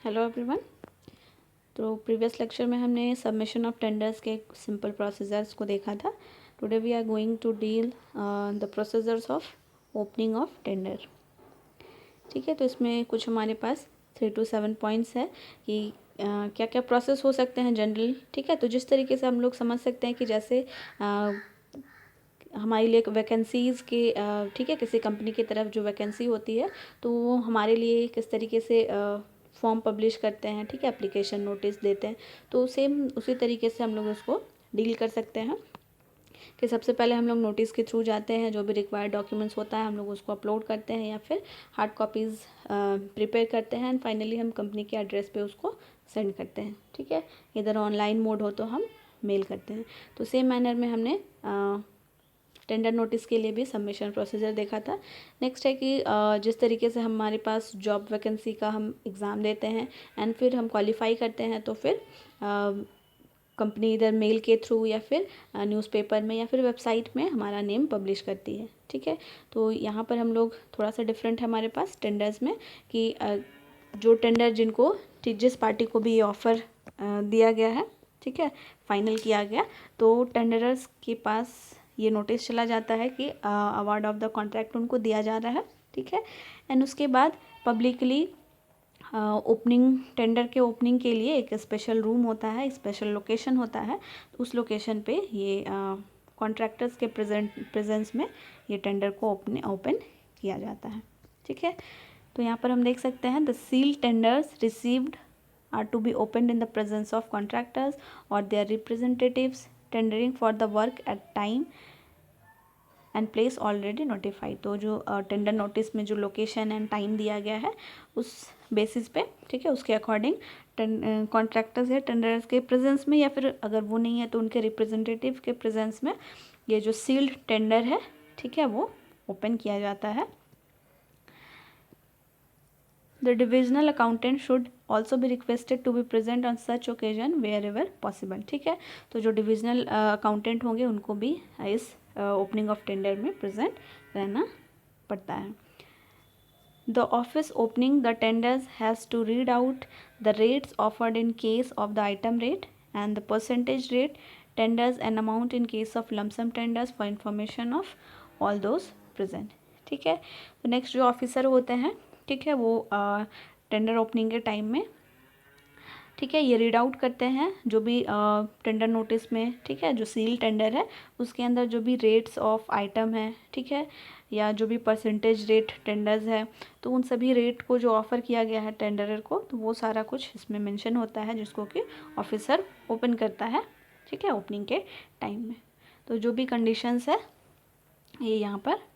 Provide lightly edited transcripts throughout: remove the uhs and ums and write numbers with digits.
Hello everyone. तो previous lecture में हमने सबमिशन ऑफ टेंडर्स के सिंपल प्रोसीजर्स को देखा था। Today we are going to deal the procedures of opening of tender. ठीक है, तो इसमें कुछ हमारे पास 3 to 7 पॉइंट्स है कि क्या क्या प्रोसेस हो सकते हैं जनरल। ठीक है, तो जिस तरीके से हम लोग समझ सकते हैं कि जैसे हमारे लिए वैकेंसीज़ के ठीक है, किसी कंपनी की तरफ जो वैकेंसी होती है तो वो हमारे लिए किस तरीके से फॉर्म पब्लिश करते हैं, ठीक है, एप्लीकेशन नोटिस देते हैं। तो सेम उसी तरीके से हम लोग उसको डील कर सकते हैं कि सबसे पहले हम लोग नोटिस के थ्रू जाते हैं, जो भी रिक्वायर्ड डॉक्यूमेंट्स होता है हम लोग उसको अपलोड करते हैं या फिर हार्ड कॉपीज़ प्रिपेयर करते हैं एंड फाइनली हम कंपनी के एड्रेस पे उसको सेंड करते हैं। ठीक है, इधर ऑनलाइन मोड हो तो हम मेल करते हैं। तो सेम मैनर में हमने टेंडर नोटिस के लिए भी सबमिशन प्रोसीजर देखा था। नेक्स्ट है कि जिस तरीके से हमारे पास जॉब वैकेंसी का हम एग्ज़ाम देते हैं एंड फिर हम क्वालिफाई करते हैं तो फिर कंपनी इधर मेल के थ्रू या फिर न्यूज़पेपर में या फिर वेबसाइट में हमारा नेम पब्लिश करती है। ठीक है, तो यहाँ पर हम लोग थोड़ा सा डिफरेंट है हमारे पास टेंडर्स में कि जो टेंडर जिनको जिस पार्टी को भी ये ऑफ़र दिया गया है, ठीक है, फाइनल किया गया, तो टेंडरर्स के पास ये नोटिस चला जाता है कि अवार्ड ऑफ द कॉन्ट्रैक्ट उनको दिया जा रहा है। ठीक है, एंड उसके बाद पब्लिकली ओपनिंग टेंडर के ओपनिंग के लिए एक स्पेशल रूम होता है, स्पेशल लोकेशन होता है। तो उस लोकेशन पे ये कॉन्ट्रैक्टर्स के प्रेजेंस में ये टेंडर को ओपन किया जाता है। ठीक है, तो यहाँ पर हम देख सकते हैं the seal tenders received are to be opened in the presence of contractors or their representatives tendering for the work at time and place already notified। तो जो टेंडर नोटिस में जो लोकेशन एंड टाइम दिया गया है उस basis पे, ठीक है, उसके अकॉर्डिंग कॉन्ट्रैक्टर्स या टेंडर्स के प्रेजेंस में या फिर अगर वो नहीं है तो उनके रिप्रेजेंटेटिव के प्रेजेंस में ये जो सील्ड टेंडर है, ठीक है, वो ओपन किया जाता है। The divisional accountant should also be requested to be present on such occasion wherever possible। ठीक है, तो जो डिविजनल अकाउंटेंट होंगे उनको भी इस ओपनिंग ऑफ टेंडर में प्रेजेंट रहना पड़ता है। The office opening the tenders has to read out the rates offered in case of the item rate and the percentage rate tenders and amount in case of lump sum tenders for information of all those present। ठीक है, तो next जो officer होते हैं, ठीक है, वो tender opening के टाइम में, ठीक है, ये रीड आउट करते हैं जो भी टेंडर नोटिस में, ठीक है, जो सील टेंडर है उसके अंदर जो भी रेट्स ऑफ आइटम है, ठीक है, या जो भी परसेंटेज रेट टेंडर्स है, तो उन सभी रेट को जो ऑफ़र किया गया है टेंडरर को, तो वो सारा कुछ इसमें मेंशन होता है जिसको कि ऑफिसर ओपन करता है, ठीक है, ओपनिंग के टाइम में। तो जो भी कंडीशंस है ये यहाँ पर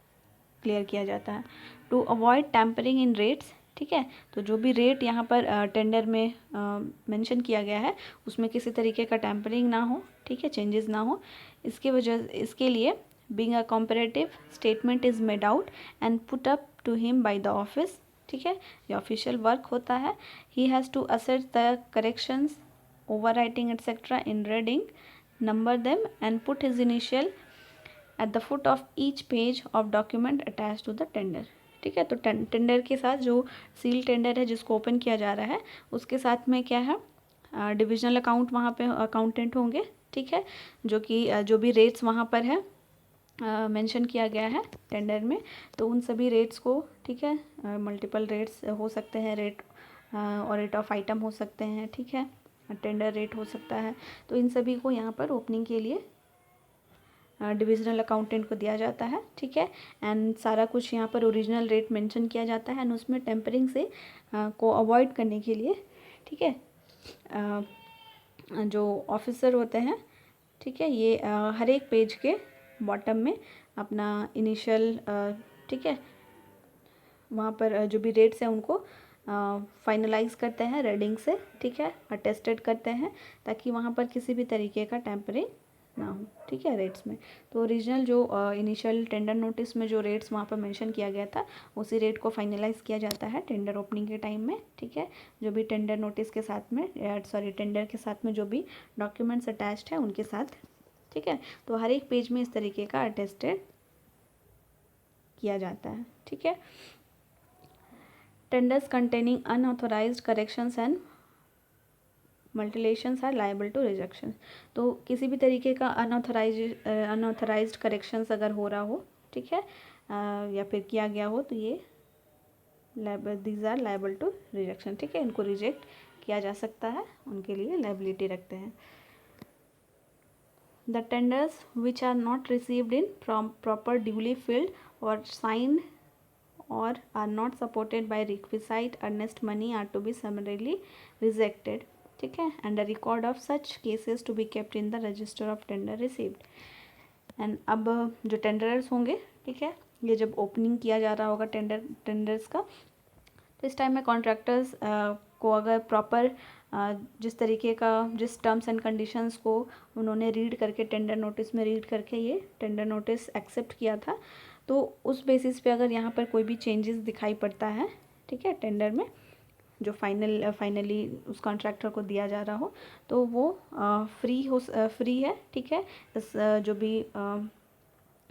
क्लियर किया जाता है। To avoid tampering in rates, ठीक है, तो जो भी रेट यहाँ पर टेंडर में मेंशन किया गया है उसमें किसी तरीके का टैम्परिंग ना हो, ठीक है, चेंजेस ना हो। इसके लिए being a comparative statement is made out and put up to him by the office. ठीक है, ये ऑफिशियल वर्क होता है। He has to assess the corrections, overwriting etcetera in reading, number them and put his initial at the foot of each page of document attach to the tender. ठीक है, तो tender के साथ जो seal tender है जिसको open किया जा रहा है उसके साथ में क्या है, डिविजनल अकाउंट वहाँ पे अकाउंटेंट होंगे, ठीक है, जो कि जो भी रेट्स वहाँ पर है मेंशन किया गया है टेंडर में, तो उन सभी रेट्स को, ठीक है, मल्टीपल रेट्स हो सकते हैं, रेट और रेट ऑफ आइटम हो सकते हैं, ठीक है, टेंडर रेट हो सकता है, तो इन सभी को यहाँ पर ओपनिंग के लिए डिविजनल अकाउंटेंट को दिया जाता है। ठीक है, एंड सारा कुछ यहाँ पर ओरिजिनल रेट मेंशन किया जाता है एंड उसमें टेम्परिंग से को अवॉइड करने के लिए, ठीक है, जो ऑफिसर होते हैं, ठीक है, ये हर एक पेज के बॉटम में अपना इनिशियल, ठीक है, वहाँ पर जो भी रेट्स हैं उनको फाइनलाइज करते हैं रेडिंग से, ठीक है, अटेस्टेड करते हैं ताकि वहाँ पर किसी भी तरीके का टेम्परिंग ना हो, ठीक है, रेट्स में। तो ओरिजिनल जो इनिशियल टेंडर नोटिस में जो रेट्स वहाँ पर मेंशन किया गया था उसी रेट को फाइनलाइज किया जाता है टेंडर ओपनिंग के टाइम में। ठीक है, जो भी टेंडर नोटिस के साथ में टेंडर के साथ में जो भी डॉक्यूमेंट्स अटैच्ड हैं उनके साथ, ठीक है, तो हर एक पेज में इस तरीके का अटेस्टेड किया जाता है। ठीक है, tenders containing unauthorised corrections and mutilations are liable to rejection. तो किसी भी तरीके का अनऑथराइज्ड करेक्शंस अगर हो रहा हो, ठीक है, या फिर किया गया हो, तो ये these are liable to rejection, ठीक है, इनको रिजेक्ट किया जा सकता है, उनके लिए लायबिलिटी रखते हैं। The tenders which are not received in proper duly filled और signed or are not supported by requisite earnest money are to be summarily rejected, ठीक है, and a record of such cases to be kept in the register of tender received। And अब जो टेंडरर्स होंगे, ठीक है, ये जब ओपनिंग किया जा रहा होगा टेंडर्स का, तो इस टाइम में कॉन्ट्रैक्टर्स को अगर प्रॉपर जिस तरीके का, जिस टर्म्स एंड कंडीशंस को उन्होंने रीड करके, टेंडर नोटिस में रीड करके ये टेंडर नोटिस एक्सेप्ट किया था, तो उस बेसिस पे अगर यहाँ पर कोई भी चेंजेस दिखाई पड़ता है, ठीक है, टेंडर में जो फाइनली उस कॉन्ट्रैक्टर को दिया जा रहा हो, तो वो फ्री है, ठीक है, इस जो भी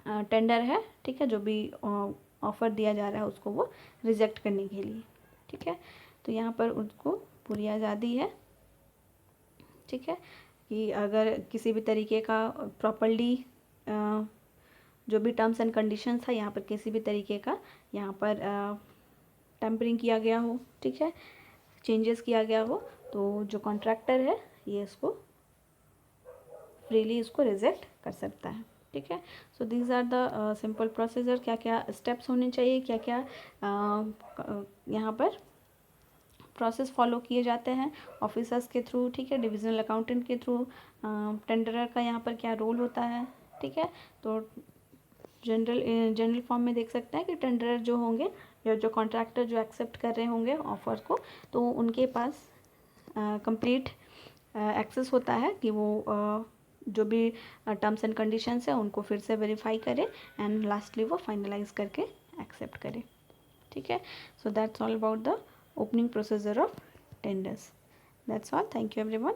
टेंडर है, ठीक है, जो भी ऑफ़र दिया जा रहा है उसको वो रिजेक्ट करने के लिए, ठीक है। तो यहाँ पर उसको पूरी आज़ादी है, ठीक है, कि अगर किसी भी तरीके का प्रॉपर्ली जो भी टर्म्स एंड कंडीशंस था, यहाँ पर किसी भी तरीके का यहाँ पर टेम्परिंग किया गया हो, ठीक है, चेंजेस किया गया हो, तो जो कॉन्ट्रैक्टर है ये इसको फ्रीली इसको रिजेक्ट कर सकता है, ठीक है। So these are the simple procedure, क्या क्या स्टेप्स होने चाहिए, क्या क्या यहाँ पर प्रोसेस फॉलो किए जाते हैं ऑफिसर्स के थ्रू, ठीक है, डिविजनल अकाउंटेंट के थ्रू, टेंडरर का यहाँ पर क्या रोल होता है, ठीक है। तो जनरल फॉर्म में देख सकते हैं कि टेंडरर जो होंगे या जो कॉन्ट्रैक्टर जो एक्सेप्ट कर रहे होंगे ऑफर को, तो उनके पास कंप्लीट एक्सेस होता है कि वो जो भी टर्म्स एंड कंडीशंस है उनको फिर से वेरीफाई करें एंड लास्टली वो फाइनलाइज करके एक्सेप्ट करें, ठीक है। So that's all about the opening procedure of tenders. That's all, thank you everyone.